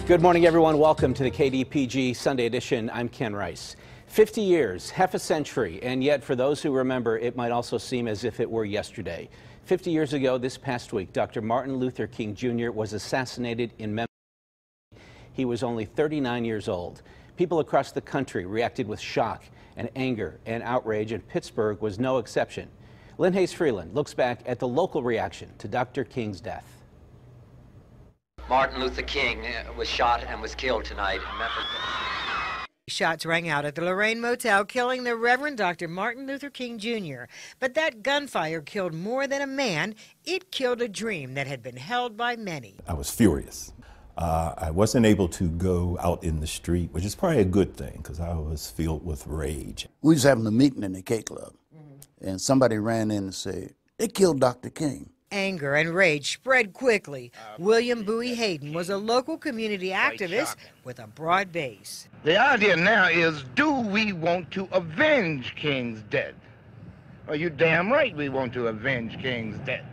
Good morning, everyone. Welcome to the KDPG Sunday edition. I'm Ken Rice. 50 years, half a century, and yet for those who remember, it might also seem as if it were yesterday. 50 years ago, this past week, Dr. Martin Luther King Jr. was assassinated in Memphis. He was only 39 years old. People across the country reacted with shock and anger and outrage, and Pittsburgh was no exception. Lynn Hayes Freeland looks back at the local reaction to Dr. King's death. Martin Luther King was shot and was killed tonight in Memphis. Shots rang out at the Lorraine Motel, killing the Reverend Dr. Martin Luther King Jr. But that gunfire killed more than a man. It killed a dream that had been held by many. I was furious. I wasn't able to go out in the street, which is probably a good thing because I was filled with rage. We was having a meeting in the K Club, and somebody ran in and said, "They killed Dr. King." Anger and rage spread quickly. William Bowie Hayden was a local community activist with a broad base. The idea now is, do we want to avenge King's death? Well, you're damn right we want to avenge King's death.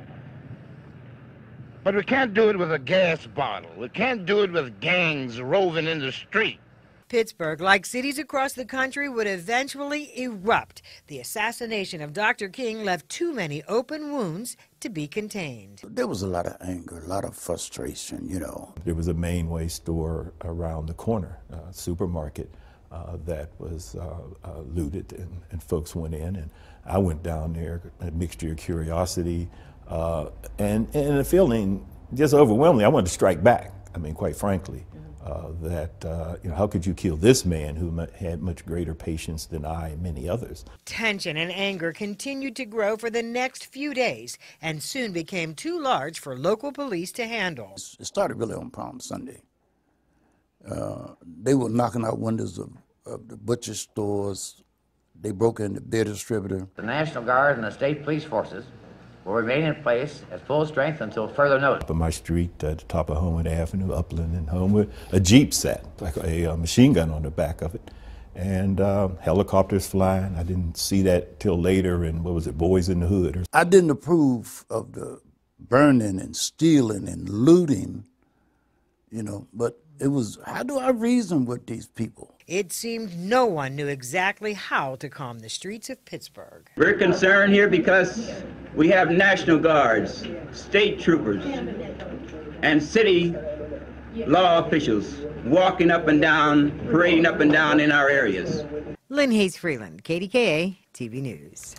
But we can't do it with a gas bottle. We can't do it with gangs roving in the street. Pittsburgh, like cities across the country, would eventually erupt. The assassination of Dr. King left too many open wounds to be contained. There was a lot of anger, a lot of frustration, you know. There was a Mainway store around the corner, a supermarket that was looted, and folks went in, and I went down there, a mixture of curiosity and a feeling just overwhelming. I wanted to strike back, I mean, quite frankly. How could you kill this man who had much greater patience than I and many others? Tension and anger continued to grow for the next few days and soon became too large for local police to handle. It started really on Palm Sunday. They were knocking out windows of the butcher stores. They broke into beer distributor. The National Guard and the state police forces will remain in place at full strength until further notice. Up on my street at the top of Homewood Avenue, Upland and Homewood, a Jeep sat, like a machine gun on the back of it, and helicopters flying. I didn't see that till later in, what was it, Boys in the Hood. I didn't approve of the burning and stealing and looting, you know, but it was, how do I reason with these people? It seemed no one knew exactly how to calm the streets of Pittsburgh. We're concerned here because we have National Guards, state troopers, and city law officials walking up and down, parading up and down in our areas. Lynn Hayes Freeland, KDKA-TV News.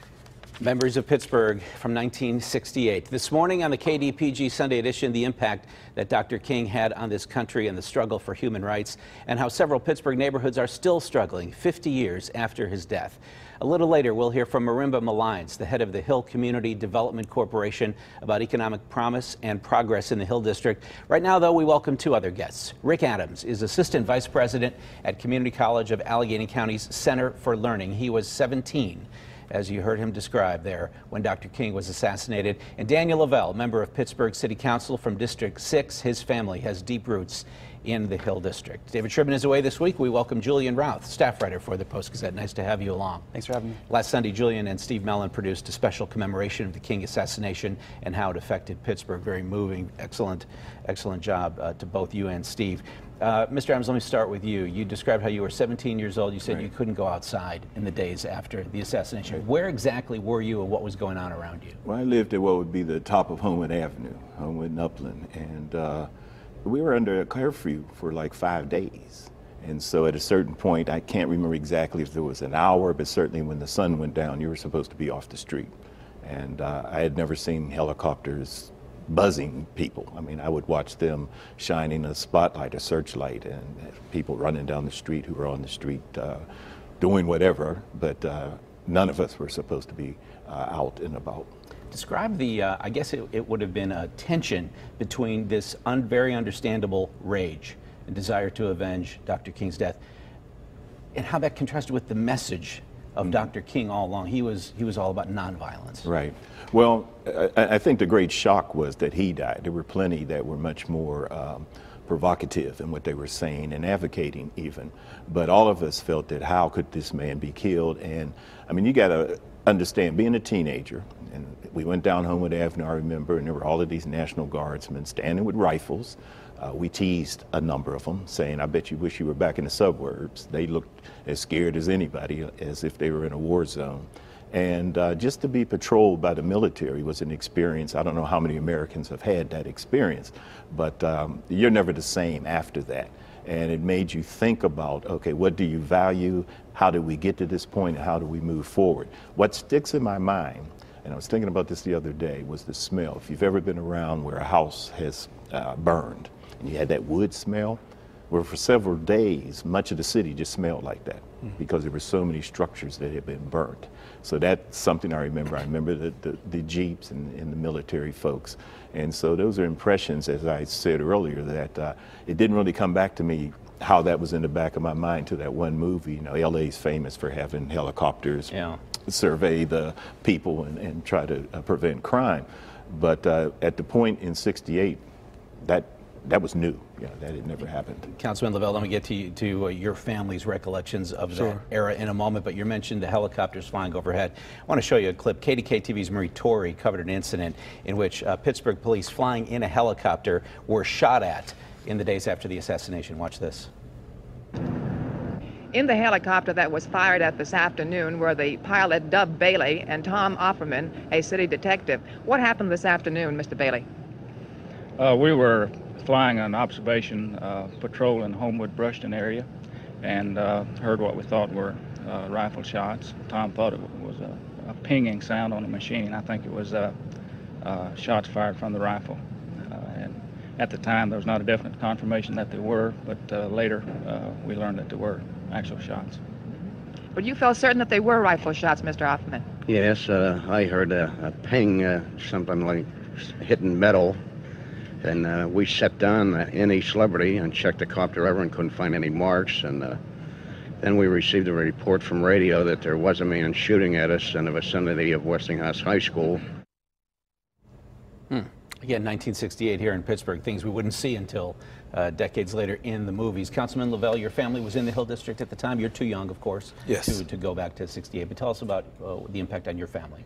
Memories of Pittsburgh from 1968. This morning on the KDPG Sunday edition, the impact that Dr. King had on this country and the struggle for human rights, and how several Pittsburgh neighborhoods are still struggling 50 years after his death. A little later, we'll hear from Marimba Malines, the head of the Hill Community Development Corporation, about economic promise and progress in the Hill District. Right now, though, we welcome two other guests. Rick Adams is Assistant Vice President at Community College of Allegheny County's Center for Learning. He was 17. As you heard him describe there, when Dr. King was assassinated. And Daniel Lavelle, member of Pittsburgh City Council from District 6. His family has deep roots in the Hill District. David Sherman is away this week. We welcome Julian Routh, staff writer for the Post-Gazette. Nice to have you along. Thanks for having me. Last Sunday, Julian and Steve Mellon produced a special commemoration of the King assassination and how it affected Pittsburgh. Very moving, excellent job to both you and Steve. Mr. Adams, let me start with you. You described how you were 17 years old. You said you couldn't go outside in the days after the assassination. Right. Where exactly were you and what was going on around you? Well, I lived at what would be the top of Homewood Avenue, Homewood and Upland, and we were under a curfew for like 5 days. And so at a certain point, I can't remember exactly if there was an hour, but certainly when the sun went down, you were supposed to be off the street. And I had never seen helicopters buzzing people. I mean, I would watch them shining a spotlight, a searchlight, and people running down the street who were on the street doing whatever, but none of us were supposed to be out and about. Describe the, I guess it would have been a tension between this very understandable rage and desire to avenge Dr. King's death, and how that contrasted with the message of Dr. King all along. He was all about nonviolence. Right. Well, I think the great shock was that he died. There were plenty that were much more provocative in what they were saying and advocating even. But all of us felt that how could this man be killed? And I mean, you got to understand, being a teenager, and we went down Homewood Avenue, I remember, and there were all of these National Guardsmen standing with rifles, We teased a number of them, saying, I bet you wish you were back in the suburbs. They looked as scared as anybody, as if they were in a war zone. And just to be patrolled by the military was an experience. I don't know how many Americans have had that experience, but you're never the same after that. And it made you think about, okay, what do you value? How did we get to this point? And how do we move forward? What sticks in my mind, and I was thinking about this the other day, was the smell. If you've ever been around where a house has burned and you had that wood smell, well, for several days, much of the city just smelled like that because there were so many structures that had been burnt. So that's something I remember. I remember the Jeeps and the military folks. And so those are impressions, as I said earlier, that it didn't really come back to me how that was in the back of my mind to that one movie. You know, LA's famous for having helicopters survey the people and try to prevent crime. But at the point in '68, that was new. Yeah, that had never happened. Councilman Lavelle, let me get to your family's recollections of that era in a moment, but you mentioned the helicopters flying overhead. I want to show you a clip. KDKA-TV's Marie Torrey covered an incident in which Pittsburgh police flying in a helicopter were shot at in the days after the assassination. Watch this. In the helicopter that was fired at this afternoon were the pilot Dub Bailey and Tom Offerman, a city detective. What happened this afternoon, Mr. Bailey? We were flying an observation patrol in Homewood Brushton area and heard what we thought were rifle shots. Tom thought it was a pinging sound on the machine. I think it was shots fired from the rifle. And at the time, there was not a definite confirmation that there were, but later we learned that there were actual shots. But you felt certain that they were rifle shots, Mr. Offerman? Yes, I heard a ping, something like hitting metal. And we set down in East Liberty and checked the copter over and couldn't find any marks. And then we received a report from radio that there was a man shooting at us in the vicinity of Westinghouse High School. Again, 1968 here in Pittsburgh, things we wouldn't see until decades later in the movies. Councilman Lavelle, your family was in the Hill District at the time. You're too young, of course, to go back to '68. But tell us about the impact on your family.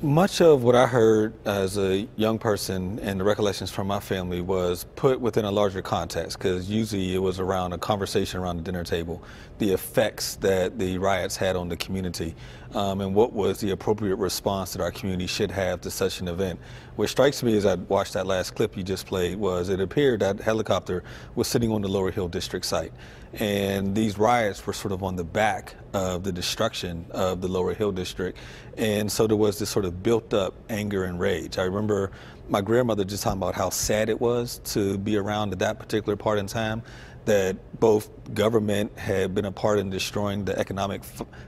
Much of what I heard as a young person and the recollections from my family was put within a larger context, because usually it was around a conversation around the dinner table, the effects that the riots had on the community, and what was the appropriate response that our community should have to such an event. What strikes me as I watched that last clip you just played was it appeared that helicopter was sitting on the Lower Hill District site. And these riots were sort of on the back of the destruction of the Lower Hill District. And so there was this sort of built up anger and rage. I remember my grandmother just talking about how sad it was to be around at that particular part in time, that both government had been a part in destroying the economic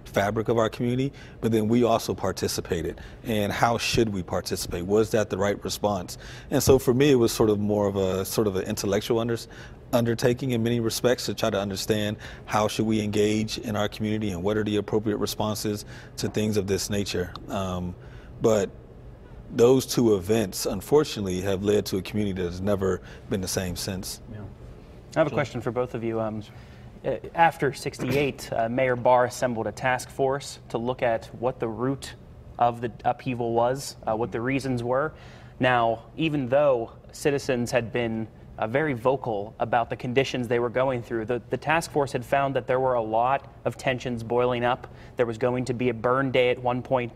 fabric of our community, but then we also participated. And how should we participate? Was that the right response? And so for me, it was sort of more of an intellectual undertaking in many respects to try to understand how should we engage in our community and what are the appropriate responses to things of this nature. But those two events, unfortunately, have led to a community that has never been the same since. I have a question for both of you. After '68, Mayor Barr assembled a task force to look at what the root of the upheaval was, what the reasons were. Now, even though citizens had been very vocal about the conditions they were going through, the task force had found that there were a lot of tensions boiling up. There was going to be a burn day at one point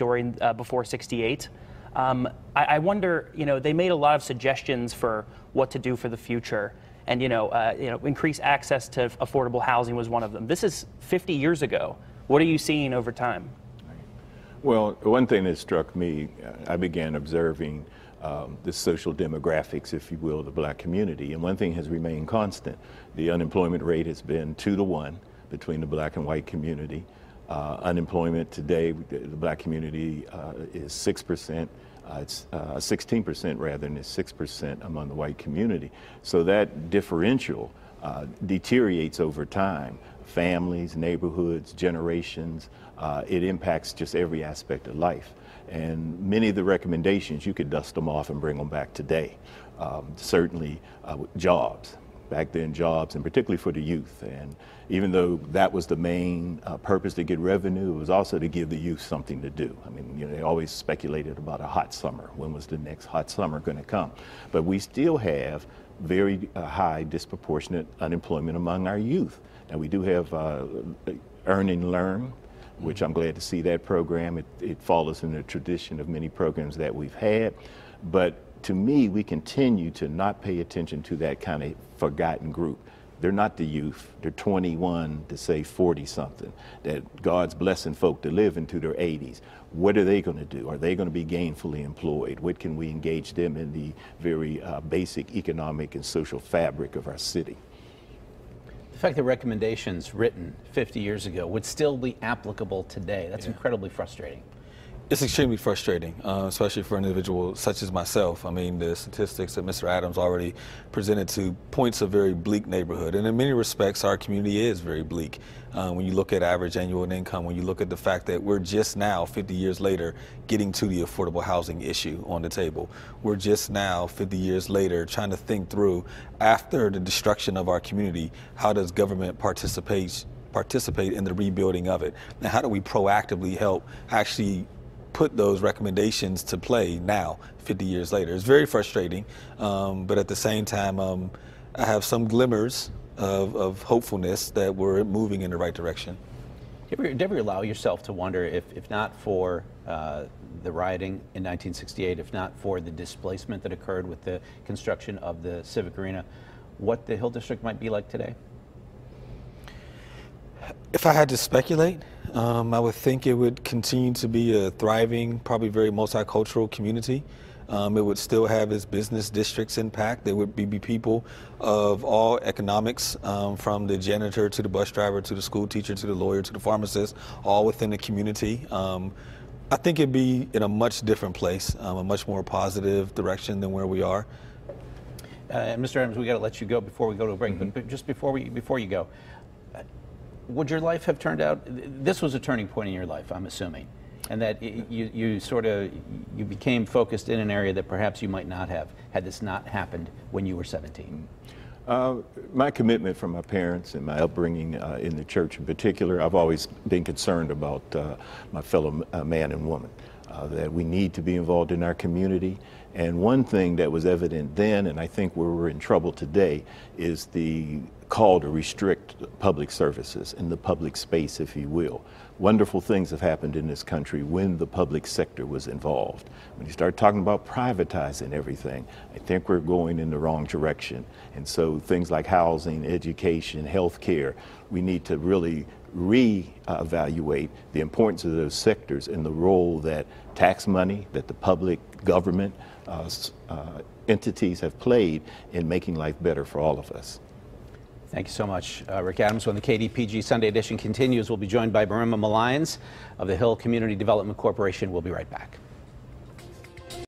before '68. I wonder, they made a lot of suggestions for what to do for the future. And, increase access to affordable housing was one of them. This is 50 years ago. What are you seeing over time? Well, one thing that struck me, I began observing the social demographics, if you will, of the black community. And one thing has remained constant. The unemployment rate has been 2 to 1 between the black and white community. Unemployment today, the black community is 6%. It's 16% rather than 6% among the white community. So that differential deteriorates over time. Families, neighborhoods, generations, it impacts just every aspect of life. And many of the recommendations, you could dust them off and bring them back today. Certainly jobs. Back then, jobs, and particularly for the youth. And even though that was the main purpose to get revenue, it was also to give the youth something to do. I mean, they always speculated about a hot summer. When was the next hot summer going to come? But we still have very high disproportionate unemployment among our youth. Now we do have Earn and Learn, which I'm glad to see that program. It follows in the tradition of many programs that we've had. But to me, we continue to not pay attention to that kind of forgotten group. They're not the youth. They're 21 to say 40 something, that God's blessing folk to live into their 80s. What are they going to do? Are they going to be gainfully employed? What can we engage them in the very basic economic and social fabric of our city? The fact that recommendations written 50 years ago would still be applicable today, that's incredibly frustrating. It's extremely frustrating, especially for an individual such as myself. I mean, the statistics that Mr. Adams already presented to points a very bleak neighborhood. And in many respects, our community is very bleak. When you look at average annual income, when you look at the fact that we're just now, 50 years later, getting to the affordable housing issue on the table. We're just now, 50 years later, trying to think through, after the destruction of our community, how does government participate in the rebuilding of it? And how do we proactively help actually put those recommendations to play now, 50 years later? It's very frustrating, but at the same time, I have some glimmers of hopefulness that we're moving in the right direction. Do you ever allow yourself to wonder if not for the rioting in 1968, if not for the displacement that occurred with the construction of the Civic Arena, what the Hill District might be like today? If I had to speculate, I would think it would continue to be a thriving, probably very multicultural community. It would still have its business districts intact. There would be people of all economics, from the janitor to the bus driver to the school teacher to the lawyer to the pharmacist, all within the community. I think it'd be in a much different place, a much more positive direction than where we are. And Mr. Adams, we got to let you go before we go to a break. But just before you go, would your life have turned out? This was a turning point in your life, I'm assuming, and that you became focused in an area that perhaps you might not have had this not happened when you were 17. My commitment from my parents and my upbringing in the church in particular, I've always been concerned about my fellow man and woman, that we need to be involved in our community. And one thing that was evident then, and I think where we're in trouble today, is the call to restrict public services in the public space, if you will. Wonderful things have happened in this country when the public sector was involved. When you start talking about privatizing everything, I think we're going in the wrong direction. And so things like housing, education, healthcare, we need to really re-evaluate the importance of those sectors and the role that tax money, that the public government entities have played in making life better for all of us. Thank you so much, Rick Adams. When the KDPG Sunday edition continues, we'll be joined by Barima Malyans of the Hill Community Development Corporation. We'll be right back.